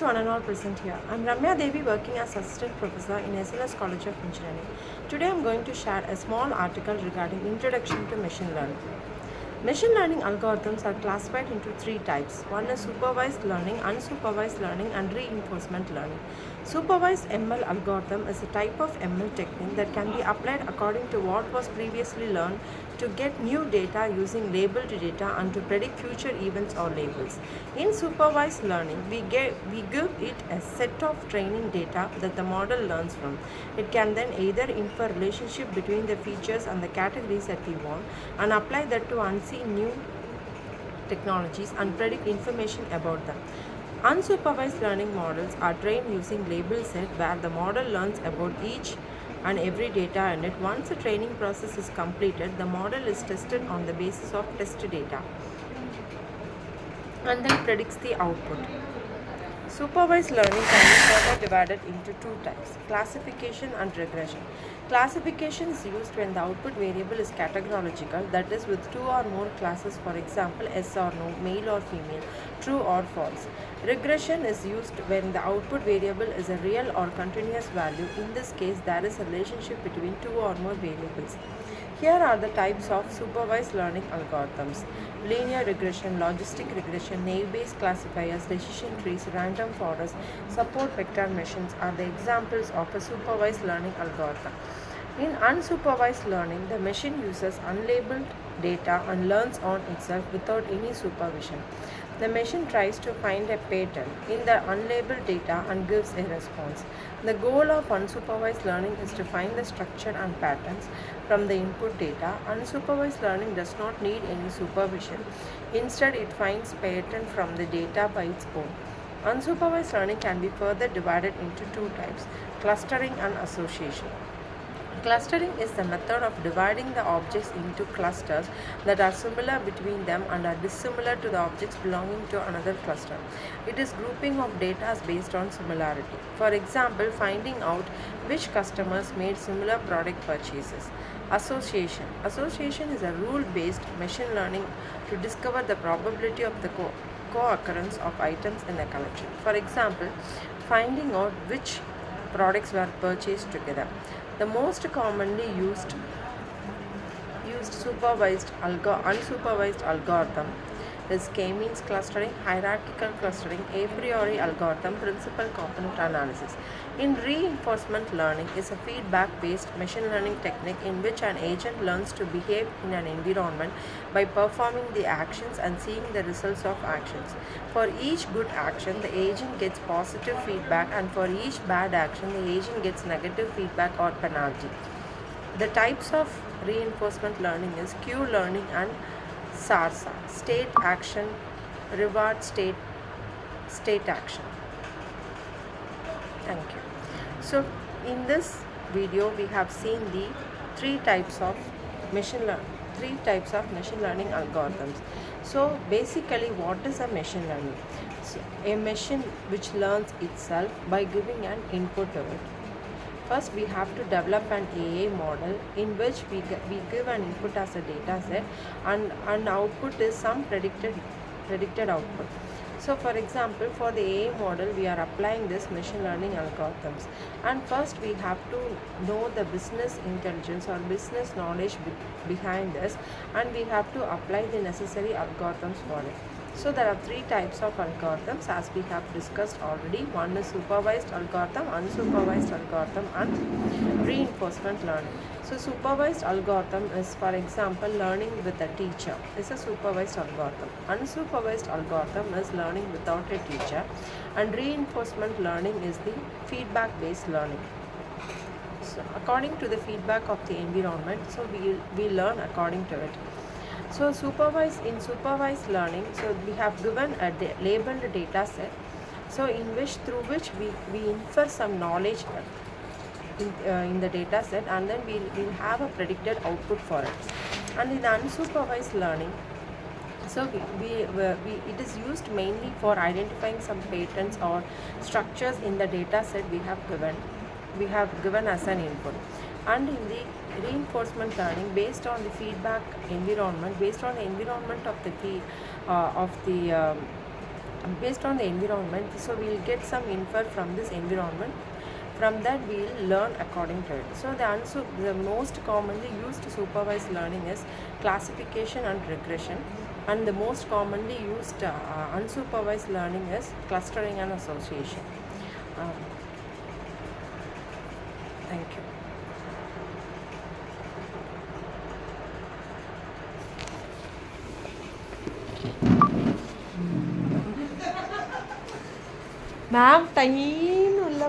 one and all present here. I'm Ramya Devi, working as Assistant Professor in SNSCE College of Engineering. Today I'm going to share a small article regarding Introduction to Machine Learning. Machine learning algorithms are classified into three types. One is supervised learning, unsupervised learning, and reinforcement learning. Supervised ML algorithm is a type of ML technique that can be applied according to what was previously learned to get new data using labeled data and to predict future events or labels. In supervised learning, we give it a set of training data that the model learns from. It can then either infer relationship between the features and the categories that we want and apply that to unseen new technologies and predict information about them. Unsupervised learning models are trained using label set where the model learns about each and every data in it. Once the training process is completed, the model is tested on the basis of test data and then predicts the output. Supervised learning can be further divided into two types: classification and regression. Classification is used when the output variable is categorical, that is, with two or more classes, for example, yes or no, male or female, true or false. Regression is used when the output variable is a real or continuous value. In this case, there is a relationship between two or more variables. Here are the types of supervised learning algorithms: linear regression, logistic regression, naive-Bayes classifiers, decision trees, random forests, support vector machines are the examples of a supervised learning algorithm. In unsupervised learning, the machine uses unlabeled data and learns on itself without any supervision. The machine tries to find a pattern in the unlabeled data and gives a response. The goal of unsupervised learning is to find the structure and patterns from the input data. Unsupervised learning does not need any supervision. Instead, it finds pattern from the data by its own. Unsupervised learning can be further divided into two types: clustering and association. Clustering is the method of dividing the objects into clusters that are similar between them and are dissimilar to the objects belonging to another cluster. It is grouping of data based on similarity. For example, finding out which customers made similar product purchases. Association. Association is a rule-based machine learning to discover the probability of the co-occurrence of items in a collection. For example, finding out which products were purchased together. The most commonly used unsupervised algorithm is k-means clustering, hierarchical clustering, a priori algorithm, principal component analysis. In reinforcement learning is a feedback-based machine learning technique in which an agent learns to behave in an environment by performing the actions and seeing the results of actions. For each good action, the agent gets positive feedback, and for each bad action, the agent gets negative feedback or penalty. The types of reinforcement learning is Q-learning and SARSA, state action, reward state action. Thank you. So in this video we have seen the three types of machine learning algorithms. So basically, what is a machine learning? So, a machine which learns itself by giving an input to it. First, we have to develop an AI model in which we give an input as a data set, and output is some predicted output. So for example, for the AI model, we are applying this machine learning algorithms, and first we have to know the business intelligence or business knowledge behind this, and we have to apply the necessary algorithms for it. So there are three types of algorithms as we have discussed already. One is supervised algorithm, unsupervised algorithm, and reinforcement learning. So supervised algorithm is, for example, learning with a teacher is a supervised algorithm. Unsupervised algorithm is learning without a teacher, and reinforcement learning is the feedback based learning. So according to the feedback of the environment, so we learn according to it. So in supervised learning, so we have given a labeled data set, so through which we infer some knowledge in the data set, and then we'll have a predicted output for it. And in unsupervised learning, so it is used mainly for identifying some patterns or structures in the data set we have given as an input. And in the reinforcement learning, based on the feedback environment, based on the environment of the based on the environment. So we'll get some infer from this environment. From that we'll learn according to it. So the most commonly used supervised learning is classification and regression, and the most commonly used unsupervised learning is clustering and association. Um, thank you. Ma'am, time ulla